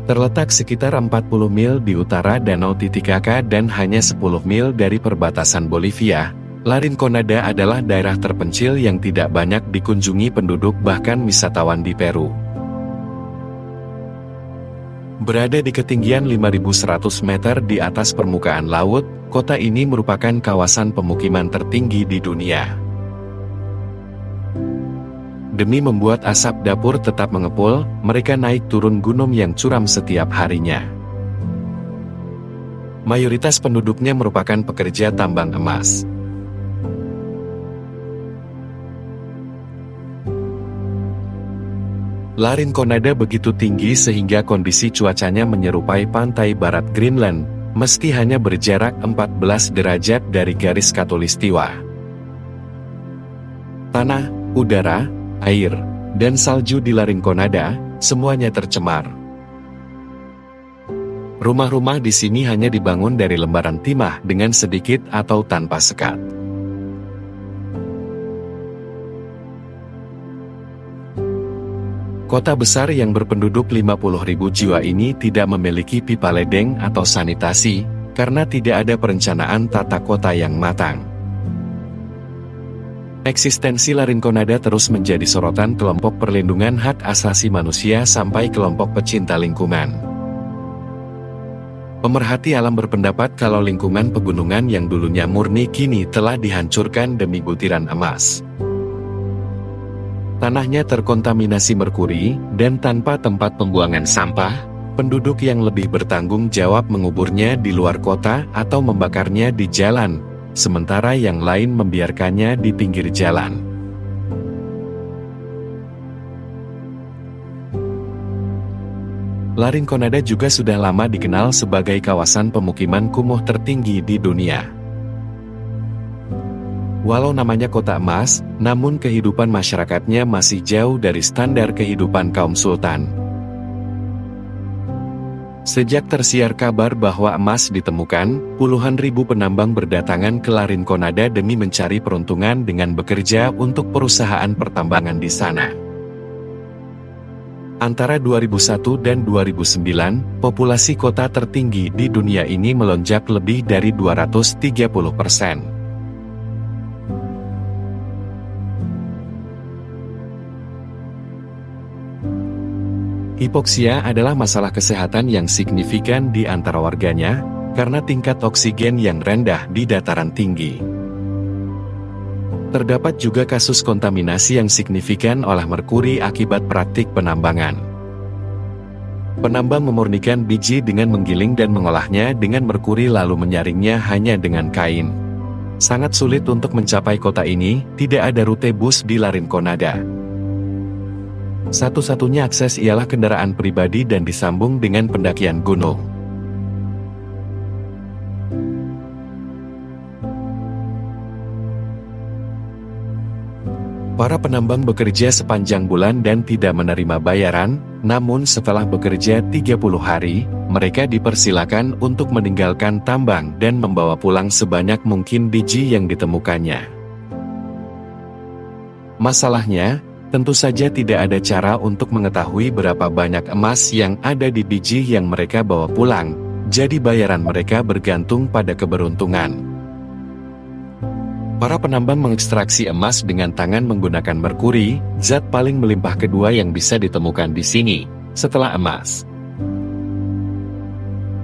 Terletak sekitar 40 mil di utara Danau Titicaca dan hanya 10 mil dari perbatasan Bolivia, La Rinconada adalah daerah terpencil yang tidak banyak dikunjungi penduduk bahkan wisatawan di Peru. Berada di ketinggian 5.100 meter di atas permukaan laut, kota ini merupakan kawasan pemukiman tertinggi di dunia. Demi membuat asap dapur tetap mengepul, mereka naik turun gunung yang curam setiap harinya. Mayoritas penduduknya merupakan pekerja tambang emas. La Rinconada begitu tinggi sehingga kondisi cuacanya menyerupai pantai barat Greenland, meski hanya berjarak 14 derajat dari garis khatulistiwa. Tanah, udara, air, dan salju di La Rinconada, semuanya tercemar. Rumah-rumah di sini hanya dibangun dari lembaran timah dengan sedikit atau tanpa sekat. Kota besar yang berpenduduk 50.000 jiwa ini tidak memiliki pipa ledeng atau sanitasi, karena tidak ada perencanaan tata kota yang matang. Eksistensi La Rinconada terus menjadi sorotan kelompok perlindungan hak asasi manusia sampai kelompok pecinta lingkungan. Pemerhati alam berpendapat kalau lingkungan pegunungan yang dulunya murni kini telah dihancurkan demi butiran emas. Tanahnya terkontaminasi merkuri, dan tanpa tempat pembuangan sampah, penduduk yang lebih bertanggung jawab menguburnya di luar kota atau membakarnya di jalan, sementara yang lain membiarkannya di pinggir jalan. La Rinconada juga sudah lama dikenal sebagai kawasan pemukiman kumuh tertinggi di dunia. Walau namanya kota emas, namun kehidupan masyarakatnya masih jauh dari standar kehidupan kaum sultan. Sejak tersiar kabar bahwa emas ditemukan, puluhan ribu penambang berdatangan ke La Rinconada demi mencari peruntungan dengan bekerja untuk perusahaan pertambangan di sana. Antara 2001 dan 2009, populasi kota tertinggi di dunia ini melonjak lebih dari 230%. Hipoksia adalah masalah kesehatan yang signifikan di antara warganya, karena tingkat oksigen yang rendah di dataran tinggi. Terdapat juga kasus kontaminasi yang signifikan oleh merkuri akibat praktik penambangan. Penambang memurnikan biji dengan menggiling dan mengolahnya dengan merkuri lalu menyaringnya hanya dengan kain. Sangat sulit untuk mencapai kota ini, tidak ada rute bus di La Rinconada. Satu-satunya akses ialah kendaraan pribadi dan disambung dengan pendakian gunung. Para penambang bekerja sepanjang bulan dan tidak menerima bayaran, namun setelah bekerja 30 hari, mereka dipersilakan untuk meninggalkan tambang dan membawa pulang sebanyak mungkin biji yang ditemukannya. Masalahnya, tentu saja tidak ada cara untuk mengetahui berapa banyak emas yang ada di biji yang mereka bawa pulang, jadi bayaran mereka bergantung pada keberuntungan. Para penambang mengekstraksi emas dengan tangan menggunakan merkuri, zat paling melimpah kedua yang bisa ditemukan di sini, setelah emas.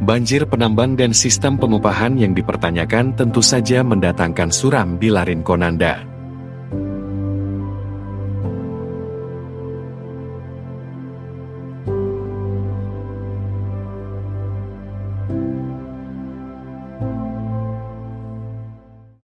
Banjir penambang dan sistem pengupahan yang dipertanyakan tentu saja mendatangkan suram di La Rinconada.